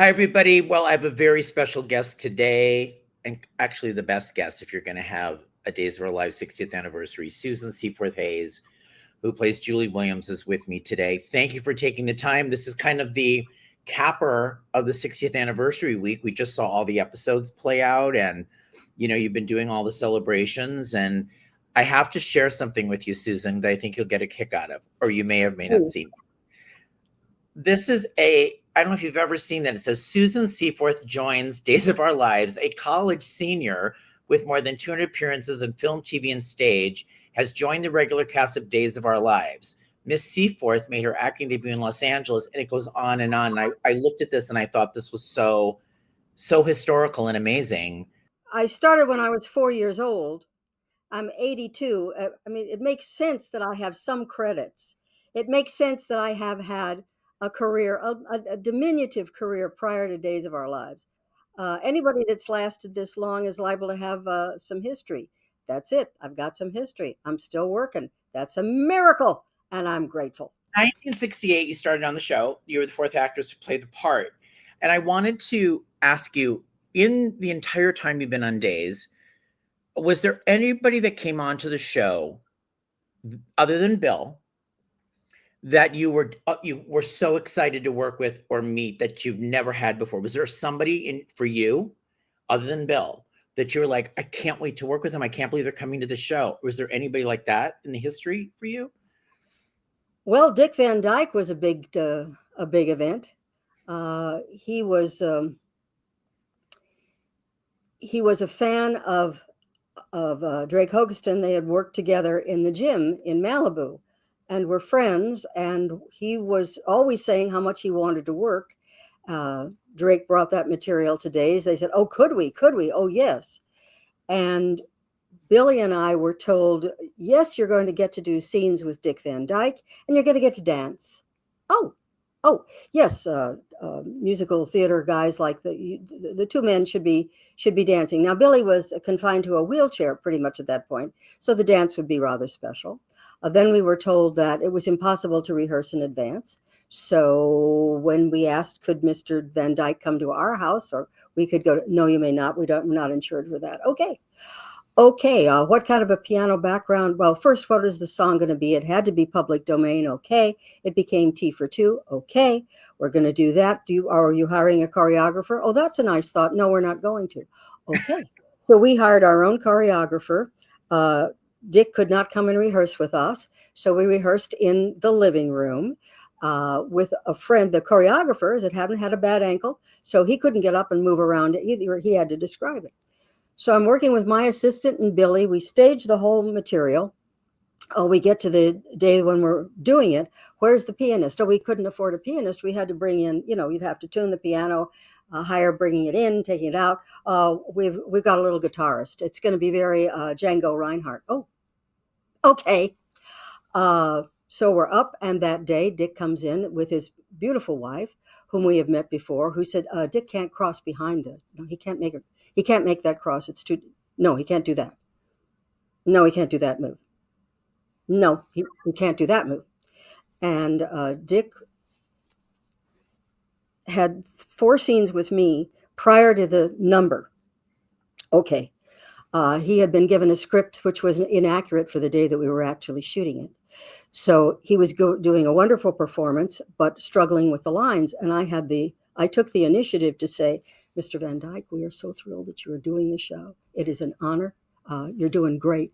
Hi, everybody. Well, I have a very special guest today, and actually the best guest if you're going to have a Days of Our Lives 60th anniversary. Susan Seaforth Hayes, who plays Julie Williams, is with me today. Thank you for taking the time. This is kind of the capper of the 60th anniversary week. We just saw all the episodes play out, and you've been doing all the celebrations. And I have to share something with you, Susan, that I think you'll get a kick out of, or you may or may not see. This is I don't know if you've ever seen that. It says Susan Seaforth joins Days of Our Lives, a college senior with more than 200 appearances in film, TV, and stage, has joined the regular cast of Days of Our Lives. Miss Seaforth made her acting debut in Los Angeles, and it goes on and on. And I looked at this and I thought this was so historical and amazing. I started when I was 4 years old. I'm 82. I mean, it makes sense that I have some credits. It makes sense that I have had a career, a diminutive career prior to Days of Our Lives. Anybody that's lasted this long is liable to have some history. That's it. I've got some history. I'm still working. That's a miracle, and I'm grateful. 1968, you started on the show. You were the fourth actress to play the part. And I wanted to ask you, in the entire time you've been on Days, was there anybody that came onto the show other than Bill that you were so excited to work with or meet that you've never had before? Was there somebody for you other than Bill that you were like, I can't wait to work with them, I can't believe they're coming to the show? Was there anybody like that in the history for you? Well, Dick Van Dyke was a big event. He was a fan of Drake Hogestyn. They had worked together in the gym in Malibu and were friends, and he was always saying how much he wanted to work. Drake brought that material to Days. They said, oh, could we? Oh, yes. And Billy and I were told, yes, you're going to get to do scenes with Dick Van Dyke, and you're going to get to dance. Oh, yes, musical theater guys like the two men should be dancing. Now, Billy was confined to a wheelchair pretty much at that point, so the dance would be rather special. Then we were told that it was impossible to rehearse in advance. So when we asked, could Mr. Van Dyke come to our house, or we could go to, no, you may not. We're not insured for that. Okay, what kind of a piano background? Well, first, what is the song going to be? It had to be public domain. Okay. It became T for Two. Okay. We're going to do that. Are you hiring a choreographer? Oh, that's a nice thought. No, we're not going to. Okay. So we hired our own choreographer. Dick could not come and rehearse with us. So we rehearsed in the living room with a friend. The choreographer, as it happened, had a bad ankle. So he couldn't get up and move around either. He had to describe it. So I'm working with my assistant and Billy. We stage the whole material. Oh, we get to the day when we're doing it. Where's the pianist? Oh, we couldn't afford a pianist. We had to bring in, you'd have to tune the piano, hire bringing it in, taking it out. We've got a little guitarist. It's going to be very Django Reinhardt. Oh, okay. So we're up, and that day Dick comes in with his beautiful wife, whom we have met before, who said, Dick can't cross behind the. No, he can't make that cross. It's too. No, he can't do that. No, he can't do that move. No, he can't do that move. And Dick had 4 scenes with me prior to the number. Okay. He had been given a script which was inaccurate for the day that we were actually shooting it. So he was doing a wonderful performance, but struggling with the lines. And I took the initiative to say, Mr. Van Dyke, we are so thrilled that you are doing the show. It is an honor. You're doing great.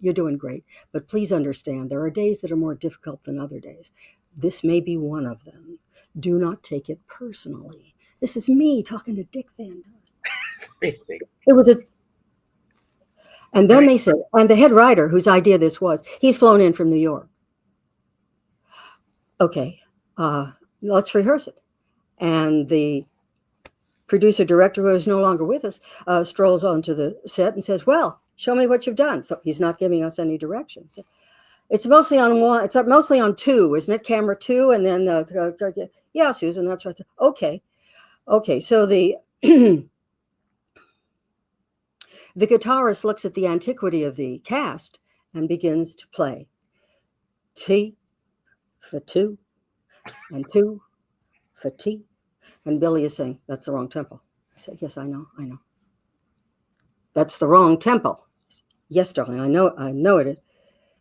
But please understand, there are days that are more difficult than other days. This may be one of them. Do not take it personally. This is me talking to Dick Van Dyke. It was and then they said, and the head writer whose idea this was, he's flown in from New York. Okay, let's rehearse it. And the producer director, who is no longer with us, strolls onto the set and says, well, show me what you've done. So he's not giving us any directions. It's mostly on one. It's mostly on 2, isn't it? Camera 2, and then yeah, Susan, that's right. Okay. So the the guitarist looks at the antiquity of the cast and begins to play T for 2 and 2 for T And Billy is saying, that's the wrong tempo. I said, yes, I know. That's the wrong tempo. Yes, darling, I know it is.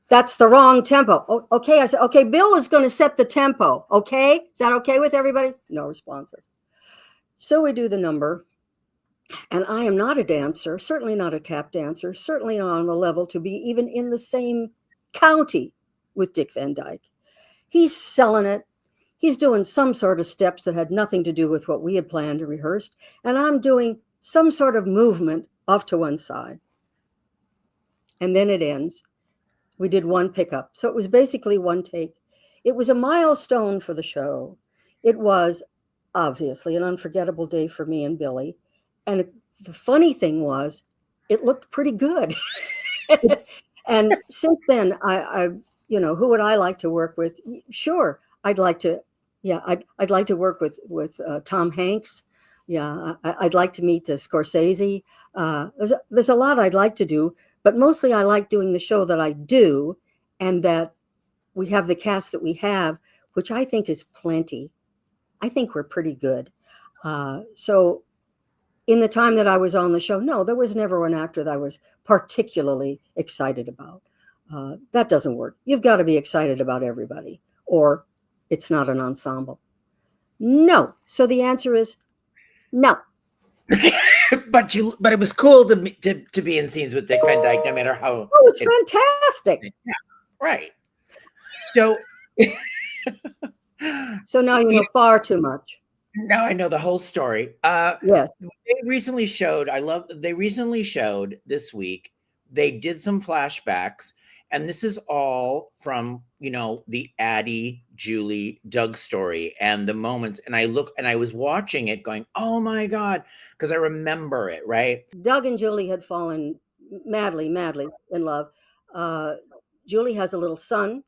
That's the wrong tempo. Oh, okay, I said, okay, Bill is going to set the tempo. Okay, is that okay with everybody? No responses. So we do the number, and I am not a dancer, certainly not a tap dancer, certainly not on the level to be even in the same county with Dick Van Dyke. He's selling it. He's doing some sort of steps that had nothing to do with what we had planned or rehearsed, and I'm doing some sort of movement off to one side. And then it ends. We did one pickup. So it was basically one take. It was a milestone for the show. It was obviously an unforgettable day for me and Billy. And the funny thing was, it looked pretty good. And since then, I who would I like to work with? Sure, I'd like to work with Tom Hanks. Yeah, I'd like to meet Scorsese. There's a lot I'd like to do. But mostly I like doing the show that I do, and that we have the cast that we have, which I think is plenty. I think we're pretty good. So in the time that I was on the show, no, there was never an actor that I was particularly excited about. That doesn't work. You've got to be excited about everybody, or it's not an ensemble. No. So the answer is no. But it was cool to be in scenes with Dick Van Dyke, no matter how. Oh, it's fantastic. Yeah, right. So, so now you know far too much. Now I know the whole story. Yes. They recently showed this week. They did some flashbacks, and this is all from the Addie, Julie, Doug story and the moments. And I was watching it, going, "Oh my God," because I remember it. Right. Doug and Julie had fallen madly in love. Julie has a little son,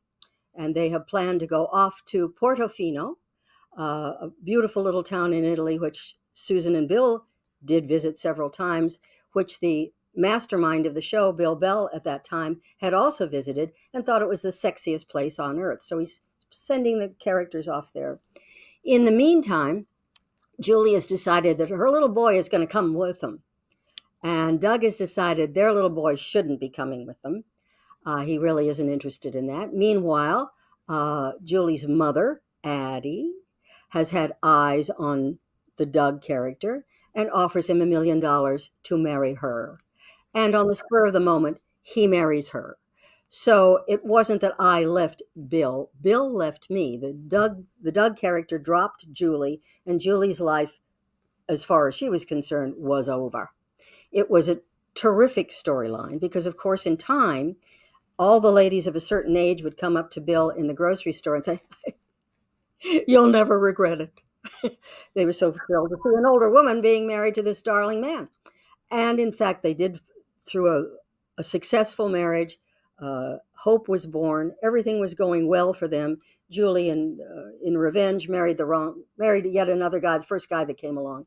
and they have planned to go off to Portofino, a beautiful little town in Italy, which Susan and Bill did visit several times, which the mastermind of the show, Bill Bell, at that time had also visited and thought it was the sexiest place on earth. So he's sending the characters off there. In the meantime, Julie has decided that her little boy is going to come with them. And Doug has decided their little boy shouldn't be coming with them. He really isn't interested in that. Meanwhile, Julie's mother, Addie, has had eyes on the Doug character and offers him $1 million to marry her. And on the spur of the moment, he marries her. So it wasn't that I left Bill. Bill left me. The Doug character dropped Julie, and Julie's life, as far as she was concerned, was over. It was a terrific storyline because, of course, in time, all the ladies of a certain age would come up to Bill in the grocery store and say, "You'll never regret it." They were so thrilled to see an older woman being married to this darling man. And in fact, they did, through a successful marriage. Hope was born. Everything was going well for them. Julie, in revenge, married yet another guy, the first guy that came along.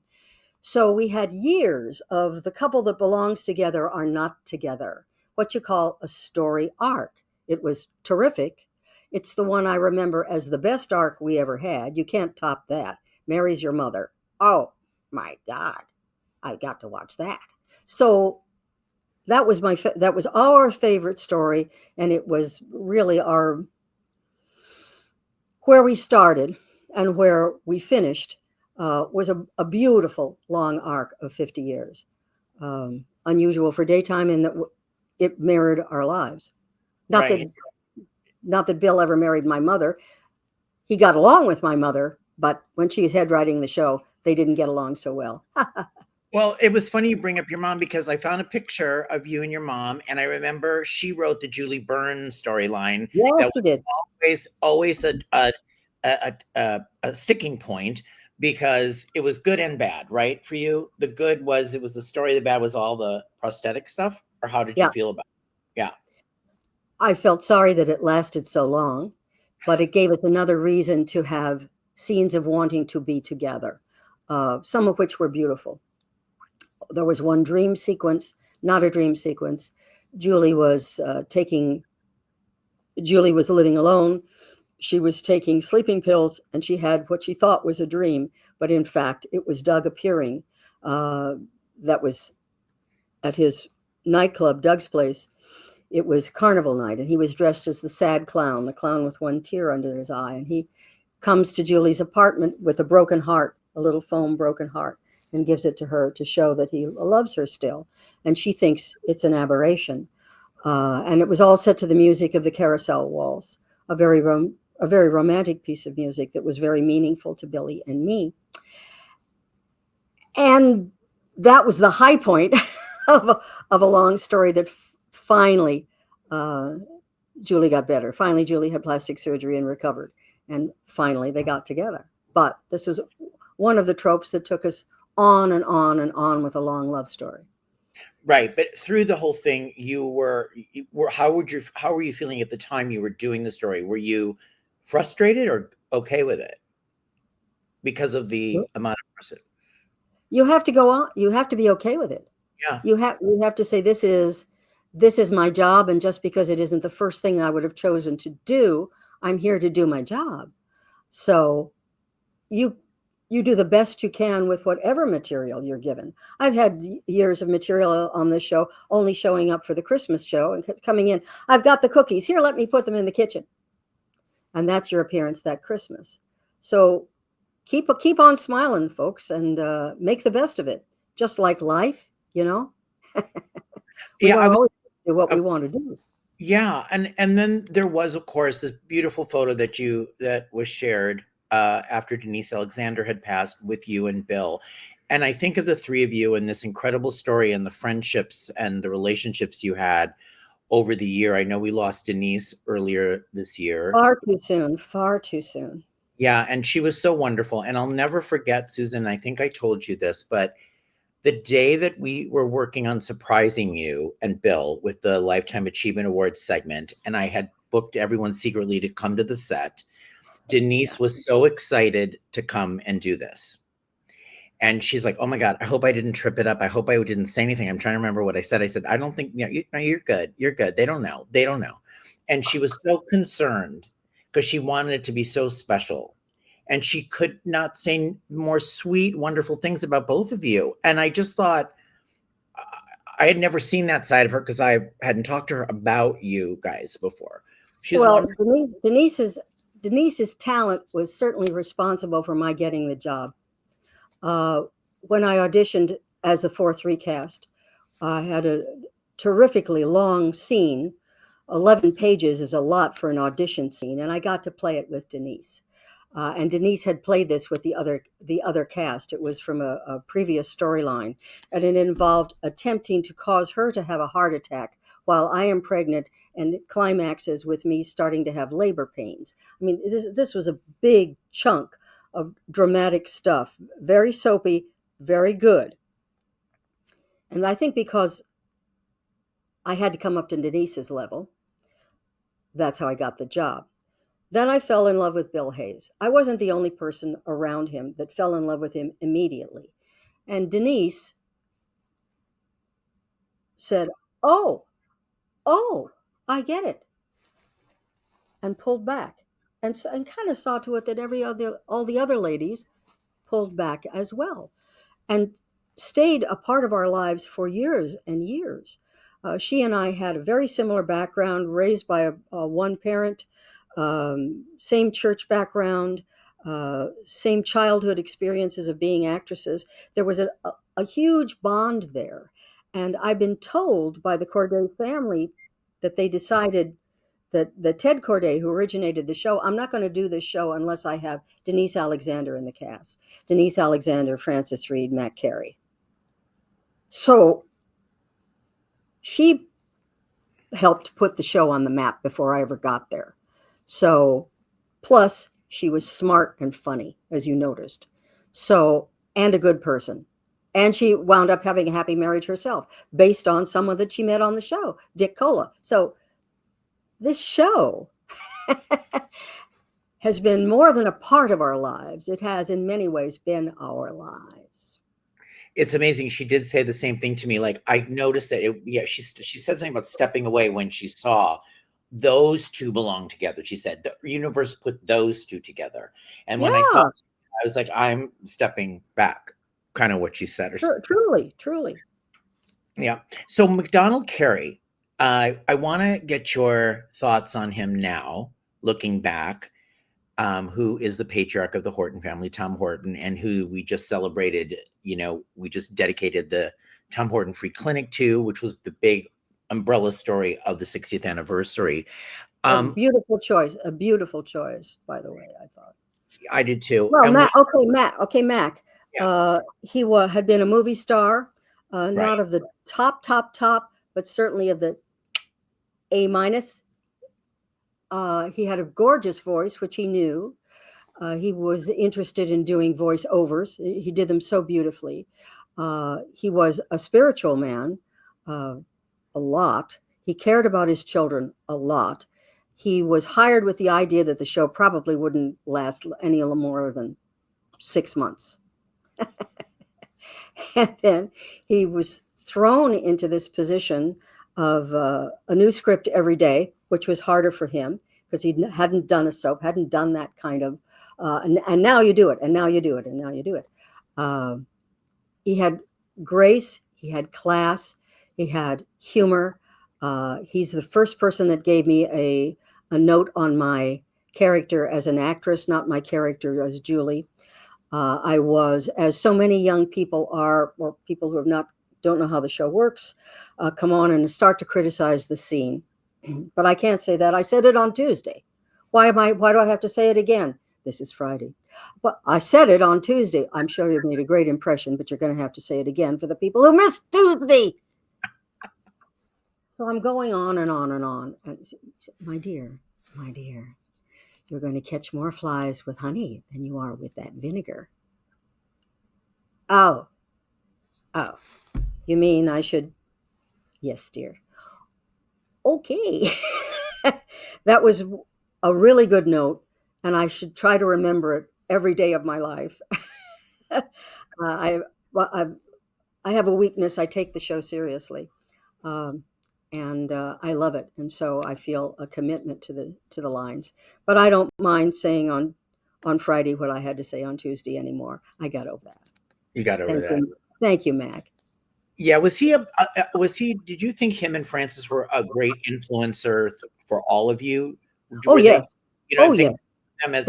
So we had years of the couple that belongs together are not together, what you call a story arc. It was terrific. It's the one I remember as the best arc we ever had. You can't top that. Mary's your mother. Oh, my God. I got to watch that. So that was our favorite story, and it was really where we started and where we finished was a beautiful long arc of 50 years. Unusual for daytime in that it mirrored our lives. Not that Bill ever married my mother. He got along with my mother, but when she was head writing the show, they didn't get along so well. Well, it was funny you bring up your mom because I found a picture of you and your mom, and I remember she wrote the Julie Byrne storyline. Yeah, that she was did. Always a sticking point because it was good and bad, right? For you, the good was it was the story. The bad was all the prosthetic stuff. Or how did you feel about it? Yeah, I felt sorry that it lasted so long, but it gave us another reason to have scenes of wanting to be together, some of which were beautiful. There was one dream sequence, not a dream sequence. Julie was living alone. she was taking sleeping pills and she had what she thought was a dream, but in fact, it was Doug appearing. That was at his nightclub, Doug's Place. It was carnival night, and he was dressed as the sad clown, the clown with one tear under his eye. And he comes to Julie's apartment with a broken heart, a little foam broken heart, and gives it to her to show that he loves her still. And she thinks it's an aberration. And it was all set to the music of the Carousel Waltz, a very romantic piece of music that was very meaningful to Billy and me. And that was the high point of a long story that finally Julie got better. Finally, Julie had plastic surgery and recovered. And finally, they got together. But this was one of the tropes that took us on and on and on with a long love story. Right, but through the whole thing, how were you feeling at the time you were doing the story? Were you frustrated or okay with it because of the amount of person? You have to go on. You have to be okay with it. Yeah. You have to say, this is my job, and just because it isn't the first thing I would have chosen to do, I'm here to do my job. So you do the best you can with whatever material you're given. I've had years of material on this show only showing up for the Christmas show and coming in. I've got the cookies here. Let me put them in the kitchen. And that's your appearance that Christmas. So keep on smiling, folks, and make the best of it. Just like life, you know. Yeah, I always do what we want to do. Yeah, and then there was, of course, this beautiful photo that was shared after Denise Alexander had passed with you and Bill. And I think of the three of you and this incredible story and the friendships and the relationships you had over the year. I know we lost Denise earlier this year. Far too soon. Yeah, and she was so wonderful. And I'll never forget, Susan, I think I told you this, but the day that we were working on surprising you and Bill with the Lifetime Achievement Awards segment, and I had booked everyone secretly to come to the set, Denise was so excited to come and do this. And she's like, oh my God, I hope I didn't trip it up. I hope I didn't say anything. I'm trying to remember what I said. I said, I don't think, you're good. You're good. They don't know. And she was so concerned because she wanted it to be so special. And she could not say more sweet, wonderful things about both of you. And I just thought, I had never seen that side of her because I hadn't talked to her about you guys before. She's wonderful. Denise's talent was certainly responsible for my getting the job. When I auditioned as the fourth recast, I had a terrifically long scene. 11 pages is a lot for an audition scene, and I got to play it with Denise. And Denise had played this with the other cast. It was from a previous storyline, and it involved attempting to cause her to have a heart attack while I am pregnant, and it climaxes with me starting to have labor pains. I mean, this was a big chunk of dramatic stuff, very soapy, very good. And I think because I had to come up to Denise's level, that's how I got the job. Then I fell in love with Bill Hayes. I wasn't the only person around him that fell in love with him immediately. And Denise said, oh, I get it. And pulled back. And kind of saw to it that all the other ladies pulled back as well. And stayed a part of our lives for years and years. She and I had a very similar background, raised by a one parent, same church background, same childhood experiences of being actresses. There was a huge bond there. And I've been told by the Corday family that they decided that Ted Corday, who originated the show, I'm not going to do this show unless I have Denise Alexander in the cast. Denise Alexander, Francis Reid, Mac Carey. So she helped put the show on the map before I ever got there. So, plus she was smart and funny, as you noticed. So, and a good person. And she wound up having a happy marriage herself, based on someone that she met on the show, Dick Cola. So this show has been more than a part of our lives. It has in many ways been our lives. It's amazing. She did say the same thing to me. Like, I noticed that she said something about stepping away when she saw those two belong together. She said the universe put those two together. And when I saw Yeah, it, I was like, I'm stepping back, kind of what she said or something. truly, truly. Yeah. So MacDonald Carey, I want to get your thoughts on him now, looking back, who is the patriarch of the Horton family, Tom Horton, and who we just celebrated, we just dedicated the Tom Horton Free Clinic to, which was the big umbrella story of the 60th anniversary. A beautiful choice, by the way, I thought. I did too. Well, And Mac. Okay, Mac. Yeah. He had been a movie star, Right. not of the top, but certainly of the A minus. He had a gorgeous voice, which he knew. He was interested in doing voiceovers. He did them so beautifully. He was a spiritual man, a lot. He cared about his children a lot. He was hired with the idea that the show probably wouldn't last any more than 6 months. And then he was thrown into this position of a new script every day, which was harder for him because he hadn't done a soap, hadn't done that kind of, and now you do it, and now you do it, and now you do it. He had grace, he had class, he had humor. He's the first person that gave me a note on my character as an actress, not my character as Julie. I was, as so many young people are, or people who don't know how the show works, come on and start to criticize the scene. But I can't say that. I said it on Tuesday. Why do I have to say it again? This is Friday. But I said it on Tuesday. I'm sure you've made a great impression, but you're going to have to say it again for the people who missed Tuesday. So I'm going on and on and on. And my dear, you're going to catch more flies with honey than you are with that vinegar. Oh, you mean I should? Yes, dear. Okay. That was a really good note, and I should try to remember it every day of my life. I have a weakness. I take the show seriously. And I love it, and so I feel a commitment to the lines. But I don't mind saying on Friday what I had to say on Tuesday anymore. I got over that. You got over that. Thank you, Mac. Yeah, did you think him and Frances were a great influencer for all of you? Oh, yeah. Them as,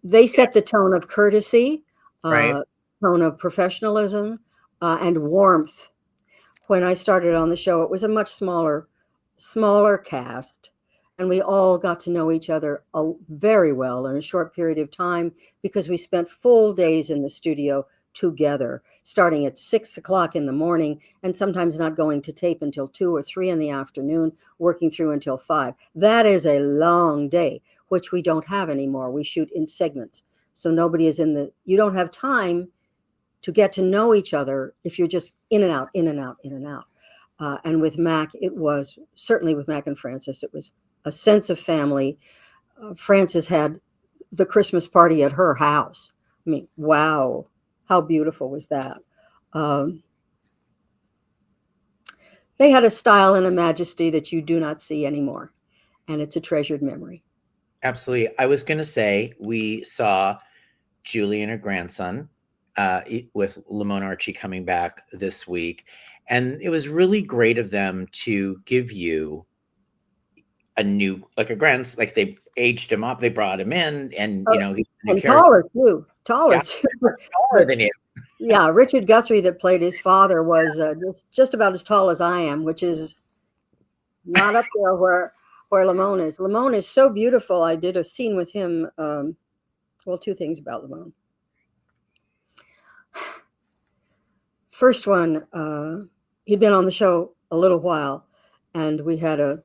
they set the tone of courtesy, right? Tone of professionalism, and warmth. When I started on the show, it was a much smaller cast, and we all got to know each other very well in a short period of time because we spent full days in the studio together, starting at 6 o'clock in the morning and sometimes not going to tape until 2 or 3 in the afternoon, working through until 5. That is a long day, which we don't have anymore. We shoot in segments. So nobody is you don't have time to get to know each other if you're just in and out, in and out, in and out. And with Mac, it was, certainly with Mac and Frances, it was a sense of family. Frances had the Christmas party at her house. I mean, wow, how beautiful was that? They had a style and a majesty that you do not see anymore, and it's a treasured memory. Absolutely. I was going to say, we saw Julie and her grandson, with Lamon Archey coming back this week. And it was really great of them to give you a new, like they aged him up, they brought him in, and he's a new character. Taller too. Taller than you. Yeah, Richard Guthrie, that played his father, was just about as tall as I am, which is not up there where Lamon is. Lamon is so beautiful. I did a scene with him. Well, 2 things about Lamon. First one, he'd been on the show a little while, and we had a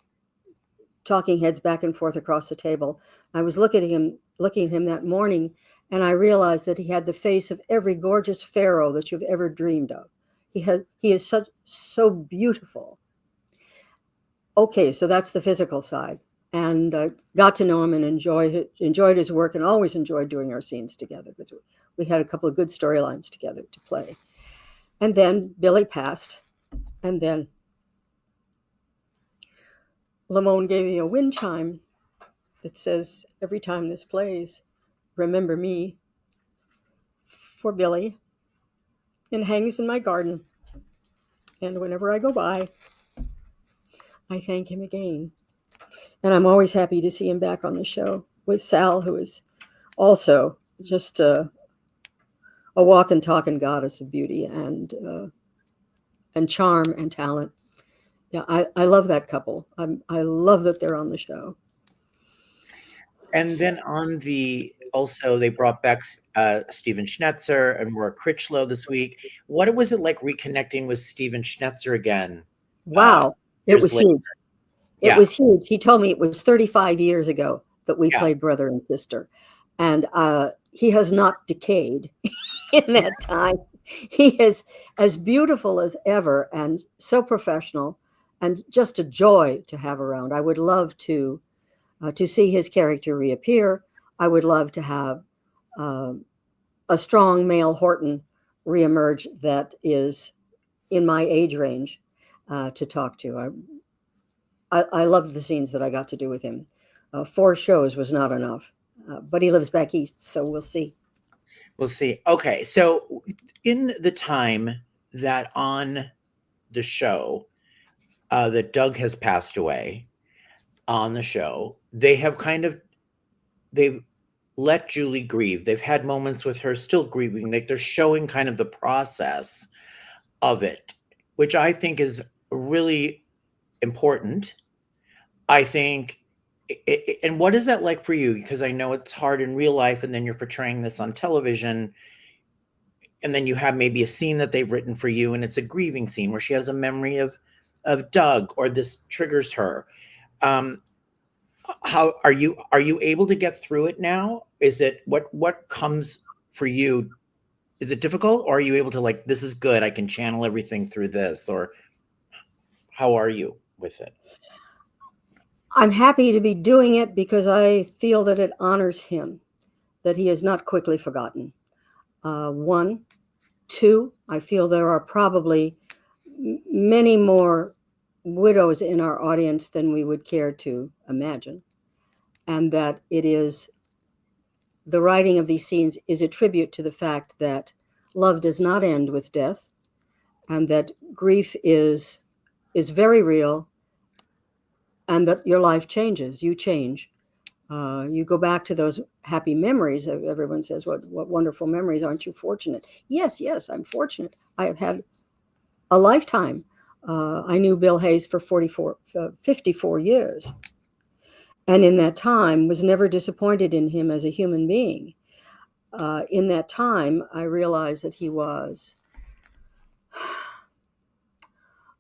talking heads back and forth across the table. I was looking at him that morning, and I realized that he had the face of every gorgeous pharaoh that you've ever dreamed of. He is so beautiful. Okay, so that's the physical side, and got to know him and enjoyed his work, and always enjoyed doing our scenes together because we had a couple of good storylines together to play. And then Billy passed, and then Lamon gave me a wind chime that says, every time this plays, remember me, for Billy, and hangs in my garden. And whenever I go by, I thank him again. And I'm always happy to see him back on the show with Sal, who is also just a walking, talking goddess of beauty and charm and talent. Yeah, I love that couple. I love that they're on the show. And then also they brought back Stephen Schnetzer and Maura Critchlow this week. What was it like reconnecting with Stephen Schnetzer again? Wow, it was huge. It was huge. He told me it was 35 years ago that we played brother and sister. And he has not decayed in that time. He is as beautiful as ever and so professional and just a joy to have around. I would love to see his character reappear. I would love to have a strong male Horton reemerge that is in my age range to talk to. I loved the scenes that I got to do with him. 4 shows was not enough, but he lives back east, so we'll see. We'll see. Okay, so in the time that on the show that Doug has passed away on the show, they've let Julie grieve. They've had moments with her still grieving. Like they're showing kind of the process of it, which I think is really important. I think, and what is that like for you? Because I know it's hard in real life, and then you're portraying this on television, and then you have maybe a scene that they've written for you, and it's a grieving scene where she has a memory of Doug, or this triggers her. How are you able to get through it now? Is it what comes for you? Is it difficult, or are you able to, like, this is good, I can channel everything through this, or how are you with it? I'm happy to be doing it because I feel that it honors him, that he is not quickly forgotten. 1, 2, I feel there are probably many more widows in our audience than we would care to imagine. And that the writing of these scenes is a tribute to the fact that love does not end with death, and that grief is very real, and that your life changes. You change. You go back to those happy memories. Everyone says, what wonderful memories. Aren't you fortunate? Yes, I'm fortunate. I have had a lifetime. I knew Bill Hayes for 54 years. And in that time was never disappointed in him as a human being. In that time, I realized that he was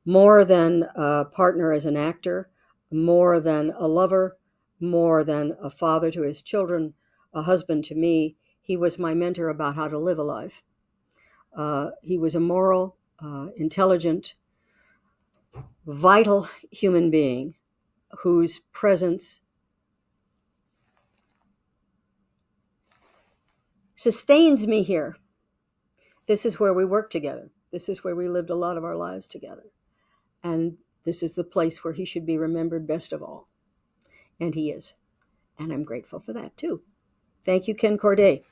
more than a partner as an actor, more than a lover, more than a father to his children, a husband to me. He was my mentor about how to live a life. He was a moral, intelligent, vital human being whose presence sustains me here. This is where we work together. This is where we lived a lot of our lives together. And this is the place where he should be remembered best of all. And he is. And I'm grateful for that too. Thank you, Ken Corday.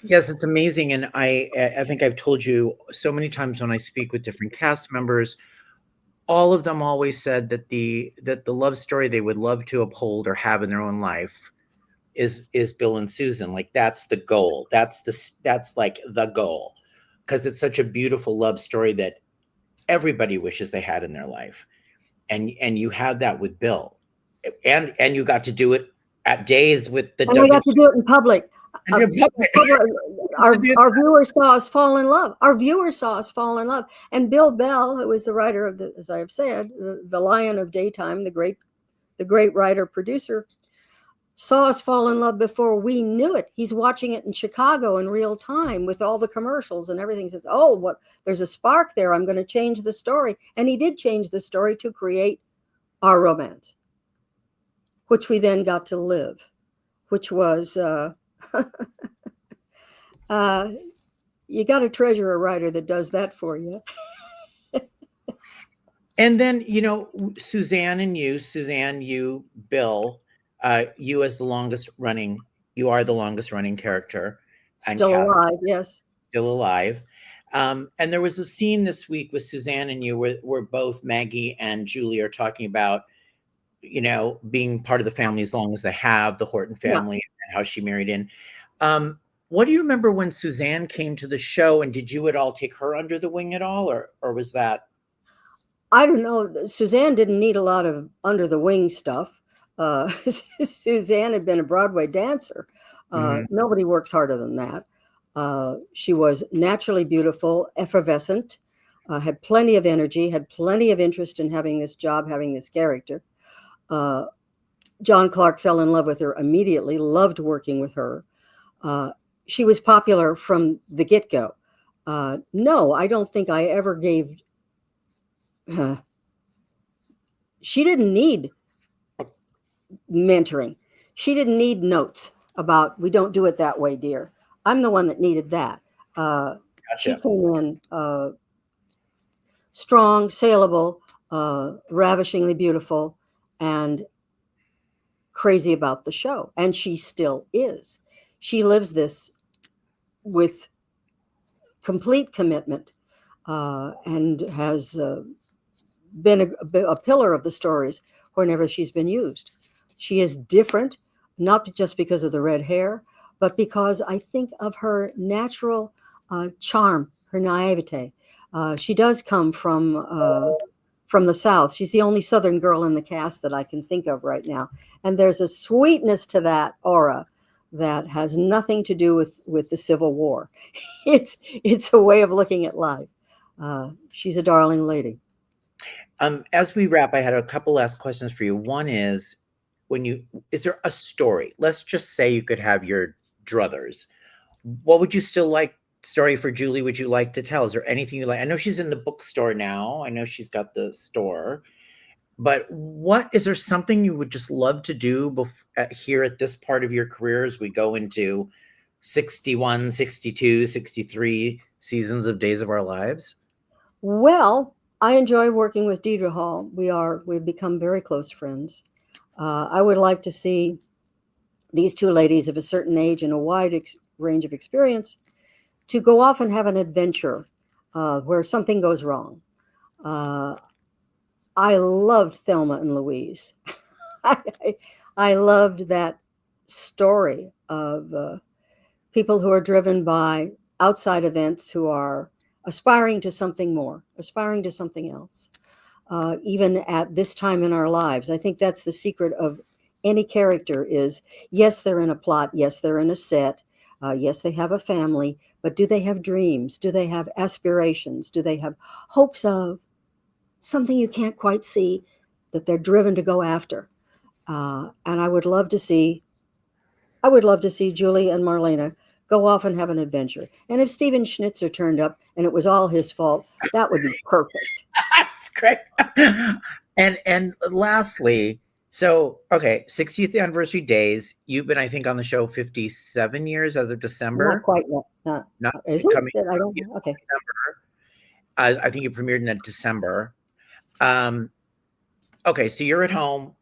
Yes, it's amazing. And I think I've told you so many times when I speak with different cast members, all of them always said that the love story they would love to uphold or have in their own life is Bill and Susan. Like, that's the goal. That's like the goal, because it's such a beautiful love story that everybody wishes they had in their life. And you had that with Bill, and you got to do it at Days with the. And I got to do it in public. Our viewers saw us fall in love. And Bill Bell, who was the writer of as I have said, the Lion of Daytime, the great writer producer, saw us fall in love before we knew it. He's watching it in Chicago in real time with all the commercials and everything. Says, "Oh, there's a spark there. I'm going to change the story." And he did change the story to create our romance, which we then got to live, which was. You got to treasure a writer that does that for you. And then, Suzanne, you, Bill, you as the longest running, you are the longest running character and Still cast, alive, yes. still alive. And there was a scene this week with Suzanne and you where both Maggie and Julie are talking about, being part of the family as long as they have, the Horton Yeah. family, and how she married in. What do you remember when Suzanne came to the show, and did you at all take her under the wing at all, or was that? I don't know. Suzanne didn't need a lot of under the wing stuff. Suzanne had been a Broadway dancer. Mhm. Nobody works harder than that. She was naturally beautiful, effervescent, had plenty of energy, had plenty of interest in having this job, having this character. John Clark fell in love with her immediately, loved working with her. She was popular from the get-go. No, I don't think I ever gave she didn't need mentoring. She didn't need notes about, we don't do it that way, dear. I'm the one that needed that. She Gotcha. came in strong, saleable, ravishingly beautiful, and crazy about the show. And she still is. She lives this with complete commitment and has been a pillar of the stories whenever she's been used. She is different, not just because of the red hair, but because I think of her natural charm, her naivete. She does come from the South. She's the only Southern girl in the cast that I can think of right now. And there's a sweetness to that aura that has nothing to do with the Civil War. It's a way of looking at life. She's a darling lady. As we wrap, I had a couple last questions for you. One is, is there a story? Let's just say you could have your druthers. What would you still like story for Julie would you like to tell? Is there anything you like? I know she's in the bookstore now. I know she's got the store. But is there something you would just love to do here at this part of your career as we go into 61, 62, 63 seasons of Days of Our Lives? Well, I enjoy working with Deidre Hall. We've become very close friends. I would like to see these two ladies of a certain age and a wide range of experience to go off and have an adventure where something goes wrong. I loved Thelma and Louise. I loved that story of people who are driven by outside events, who are aspiring to something more, aspiring to something else. Even at this time in our lives, I think that's the secret of any character is, yes, they're in a plot. Yes, they're in a set. Yes, they have a family, but do they have dreams? Do they have aspirations? Do they have hopes of something you can't quite see that they're driven to go after? And I would love to see Julie and Marlena go off and have an adventure. And if Stephen Schnetzer turned up and it was all his fault, that would be perfect. That's great. And lastly, so okay, 60th anniversary days. You've been, I think, on the show 57 years as of December. Not quite yet. Not Is coming. it? I don't know. Okay. I think you premiered in December. Okay, so you're at home.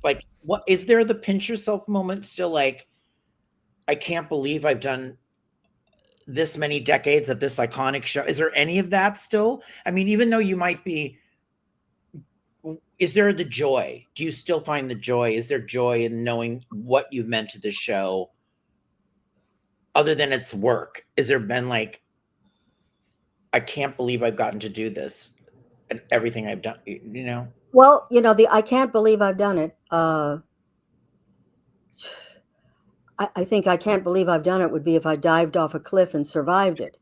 Like, what is there the pinch yourself moment still? Like, I can't believe I've done this many decades of this iconic show. Is there any of that still? I mean, even though you might be, is there the joy? Do you still find the joy? Is there joy in knowing what you've meant to the show other than its work? Is there been like, I can't believe I've gotten to do this and everything I've done, Well, I can't believe I've done it. I think I can't believe I've done it would be if I dived off a cliff and survived it.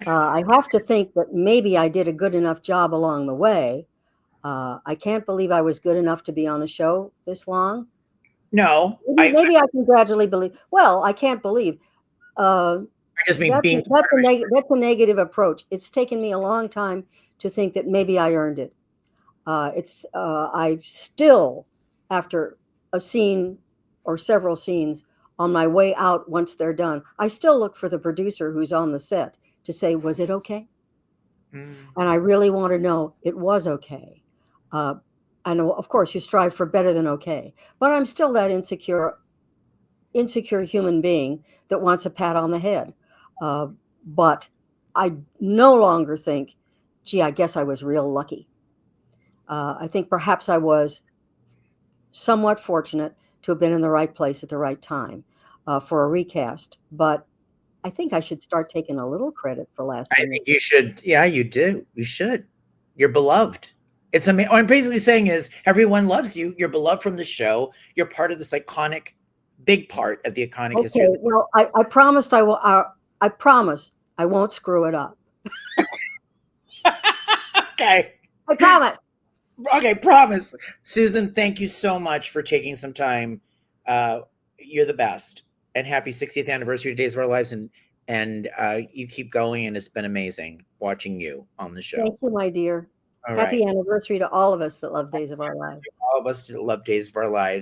I have to think that maybe I did a good enough job along the way. I can't believe I was good enough to be on a show this long. No. Maybe I can gradually believe. Well, I can't believe. I just mean that's a negative approach. It's taken me a long time to think that maybe I earned it. I still, after a scene or several scenes, on my way out, once they're done, I still look for the producer who's on the set to say, was it okay? And I really want to know it was okay. I know, of course, you strive for better than okay, but I'm still that insecure human being that wants a pat on the head. But I no longer think, gee, I guess I was real lucky. I think perhaps I was somewhat fortunate to have been in the right place at the right time for a recast. But I think I should start taking a little credit for last I time. think you should. Yeah, you do. You should. You're beloved. It's amazing. What I'm basically saying is everyone loves you. You're beloved from the show. You're part of this iconic, big part of the iconic history. Okay, well, I promised I will. I promise I won't screw it up. Okay. I promise. Okay, promise. Susan, thank you so much for taking some time. You're the best. And happy 60th anniversary of Days of Our Lives. And you keep going, and it's been amazing watching you on the show. Thank you, my dear. All Happy right. anniversary to all of us that love Days of Our Lives. All of us that love Days of Our Lives.